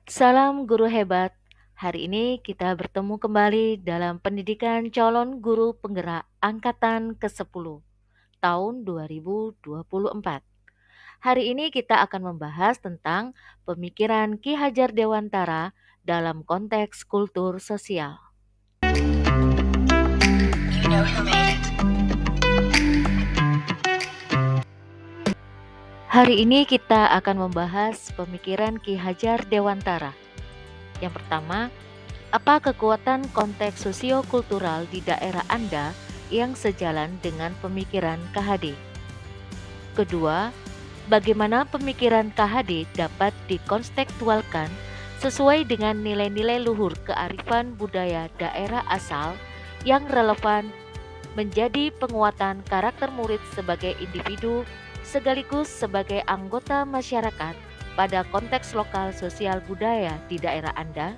Salam guru hebat. Hari ini kita bertemu kembali dalam pendidikan calon guru penggerak angkatan ke-10 tahun 2024. Hari ini kita akan membahas tentang pemikiran Ki Hajar Dewantara dalam konteks kultur sosial. Hari ini kita akan membahas pemikiran Ki Hajar Dewantara. Yang pertama, apa kekuatan konteks sosiokultural di daerah Anda yang sejalan dengan pemikiran KHD? Kedua, bagaimana pemikiran KHD dapat dikontekstualkan sesuai dengan nilai-nilai luhur kearifan budaya daerah asal yang relevan menjadi penguatan karakter murid sebagai individu sekaligus sebagai anggota masyarakat pada konteks lokal sosial budaya di daerah Anda?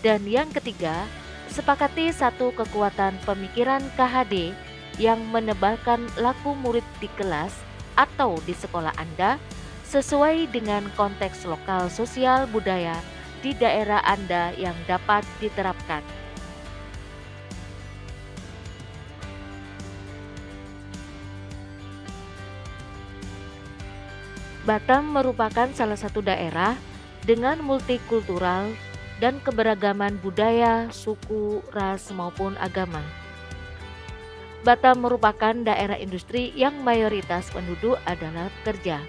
Dan yang ketiga, sepakati satu kekuatan pemikiran KHD yang menebalkan laku murid di kelas atau di sekolah Anda sesuai dengan konteks lokal sosial budaya di daerah Anda yang dapat diterapkan. Batam merupakan salah satu daerah dengan multikultural dan keberagaman budaya, suku, ras, maupun agama. Batam merupakan daerah industri yang mayoritas penduduk adalah pekerja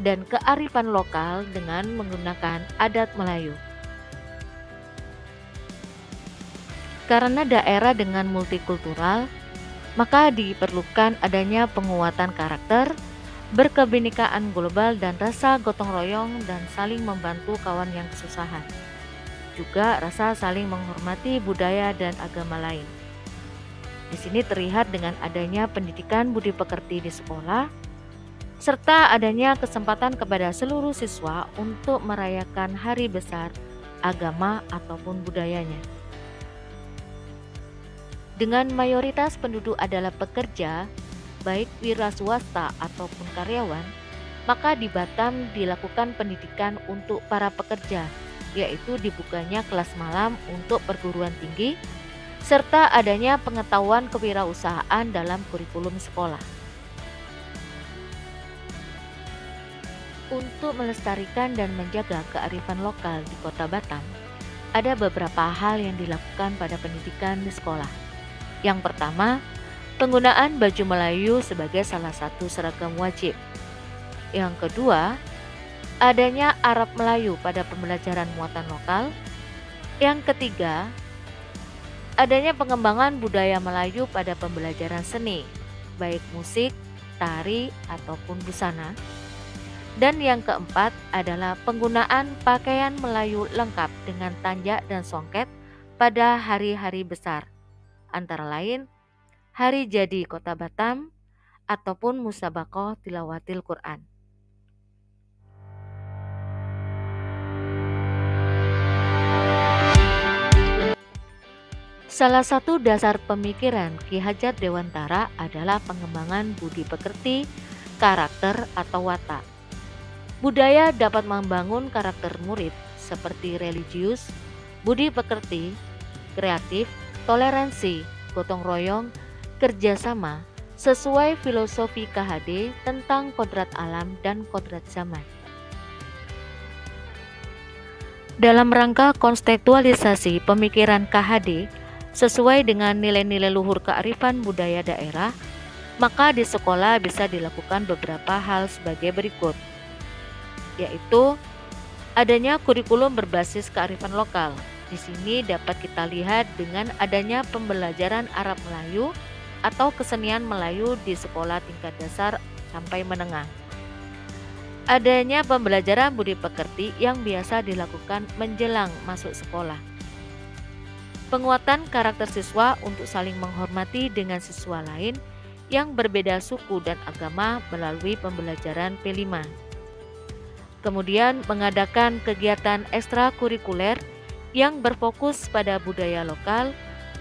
dan kearifan lokal dengan menggunakan adat Melayu. Karena daerah dengan multikultural, maka diperlukan adanya penguatan karakter, berkebinekaan global dan rasa gotong royong dan saling membantu kawan yang kesusahan. Juga rasa saling menghormati budaya dan agama lain. Di sini terlihat dengan adanya pendidikan budi pekerti di sekolah, serta adanya kesempatan kepada seluruh siswa untuk merayakan hari besar agama ataupun budayanya. Dengan mayoritas penduduk adalah pekerja, baik wira swasta ataupun karyawan, maka di Batam dilakukan pendidikan untuk para pekerja, yaitu dibukanya kelas malam untuk perguruan tinggi, serta adanya pengetahuan kewirausahaan dalam kurikulum sekolah. Untuk melestarikan dan menjaga kearifan lokal di Kota Batam, ada beberapa hal yang dilakukan pada pendidikan di sekolah. Yang pertama, penggunaan baju Melayu sebagai salah satu seragam wajib. Yang kedua, adanya Arab Melayu pada pembelajaran muatan lokal. Yang ketiga, adanya pengembangan budaya Melayu pada pembelajaran seni, baik musik, tari, ataupun busana. Dan yang keempat adalah penggunaan pakaian Melayu lengkap dengan tanjak dan songket pada hari-hari besar, antara lain Hari Jadi Kota Batam ataupun Musabaqah Tilawatil Quran. Salah satu dasar pemikiran Ki Hajar Dewantara adalah pengembangan budi pekerti, karakter atau watak. Budaya dapat membangun karakter murid seperti religius, budi pekerti, kreatif, toleransi, gotong royong, kerjasama, sesuai filosofi KHD tentang kodrat alam dan kodrat zaman. Dalam rangka kontekstualisasi pemikiran KHD sesuai dengan nilai-nilai luhur kearifan budaya daerah, maka di sekolah bisa dilakukan beberapa hal sebagai berikut, yaitu adanya kurikulum berbasis kearifan lokal. Di sini dapat kita lihat dengan adanya pembelajaran Arab Melayu atau kesenian Melayu di sekolah tingkat dasar sampai menengah. Adanya pembelajaran budi pekerti yang biasa dilakukan menjelang masuk sekolah. Penguatan karakter siswa untuk saling menghormati dengan siswa lain yang berbeda suku dan agama melalui pembelajaran P5. Kemudian mengadakan kegiatan ekstrakurikuler yang berfokus pada budaya lokal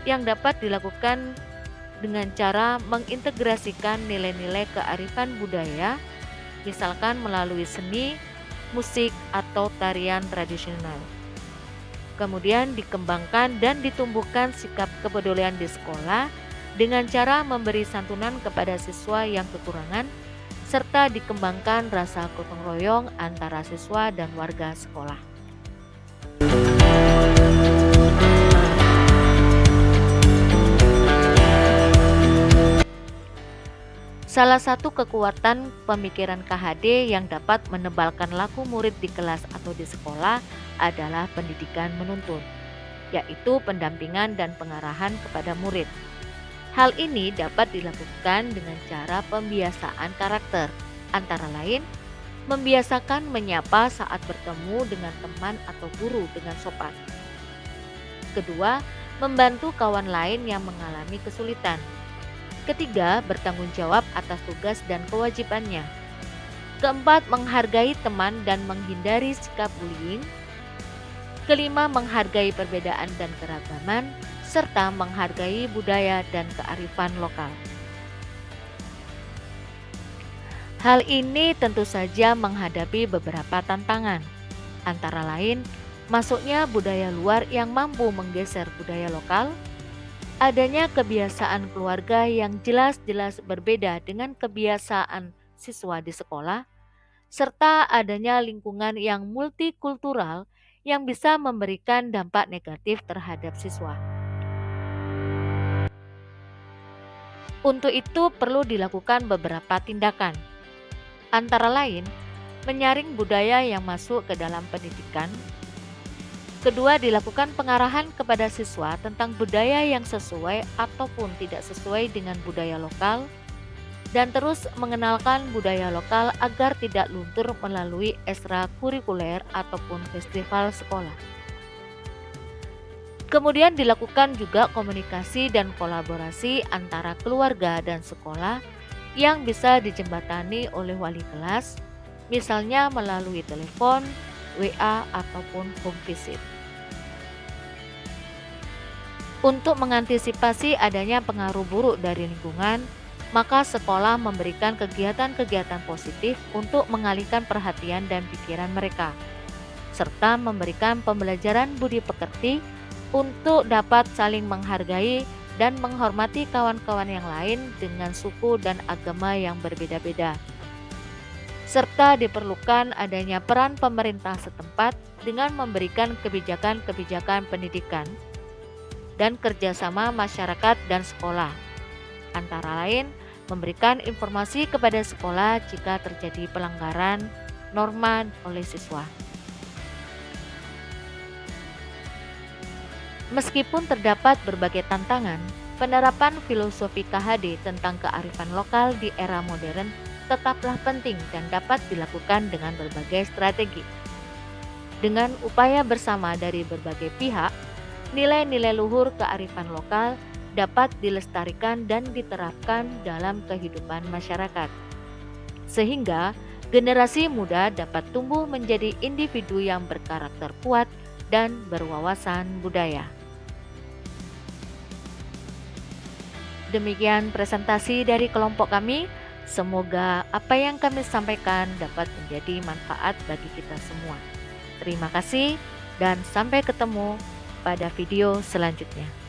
yang dapat dilakukan dengan cara mengintegrasikan nilai-nilai kearifan budaya, misalkan melalui seni, musik, atau tarian tradisional. Kemudian dikembangkan dan ditumbuhkan sikap kepedulian di sekolah dengan cara memberi santunan kepada siswa yang kekurangan, serta dikembangkan rasa gotong royong antara siswa dan warga sekolah. Salah satu kekuatan pemikiran KHD yang dapat menebalkan laku murid di kelas atau di sekolah adalah pendidikan menuntun, yaitu pendampingan dan pengarahan kepada murid. Hal ini dapat dilakukan dengan cara pembiasaan karakter, antara lain membiasakan menyapa saat bertemu dengan teman atau guru dengan sopan. Kedua, membantu kawan lain yang mengalami kesulitan. Ketiga, bertanggung jawab atas tugas dan kewajibannya. Keempat, menghargai teman dan menghindari sikap bullying. Kelima, menghargai perbedaan dan keragaman, serta menghargai budaya dan kearifan lokal. Hal ini tentu saja menghadapi beberapa tantangan, antara lain masuknya budaya luar yang mampu menggeser budaya lokal, adanya kebiasaan keluarga yang jelas-jelas berbeda dengan kebiasaan siswa di sekolah, serta adanya lingkungan yang multikultural yang bisa memberikan dampak negatif terhadap siswa. Untuk itu perlu dilakukan beberapa tindakan, antara lain menyaring budaya yang masuk ke dalam pendidikan. Kedua, dilakukan pengarahan kepada siswa tentang budaya yang sesuai ataupun tidak sesuai dengan budaya lokal, dan terus mengenalkan budaya lokal agar tidak luntur melalui ekstrakurikuler ataupun festival sekolah. Kemudian dilakukan juga komunikasi dan kolaborasi antara keluarga dan sekolah yang bisa dijembatani oleh wali kelas, misalnya melalui telepon, WA, ataupun home visit. Untuk mengantisipasi adanya pengaruh buruk dari lingkungan, maka sekolah memberikan kegiatan-kegiatan positif untuk mengalihkan perhatian dan pikiran mereka, serta memberikan pembelajaran budi pekerti untuk dapat saling menghargai dan menghormati kawan-kawan yang lain dengan suku dan agama yang berbeda-beda. Serta diperlukan adanya peran pemerintah setempat dengan memberikan kebijakan-kebijakan pendidikan dan kerjasama masyarakat dan sekolah, antara lain memberikan informasi kepada sekolah jika terjadi pelanggaran norma oleh siswa. Meskipun terdapat berbagai tantangan, penerapan filosofi KHD tentang kearifan lokal di era modern tetaplah penting dan dapat dilakukan dengan berbagai strategi. Dengan upaya bersama dari berbagai pihak, nilai-nilai luhur kearifan lokal dapat dilestarikan dan diterapkan dalam kehidupan masyarakat, sehingga generasi muda dapat tumbuh menjadi individu yang berkarakter kuat dan berwawasan budaya. Demikian presentasi dari kelompok kami. Semoga apa yang kami sampaikan dapat menjadi manfaat bagi kita semua. Terima kasih dan sampai ketemu pada video selanjutnya.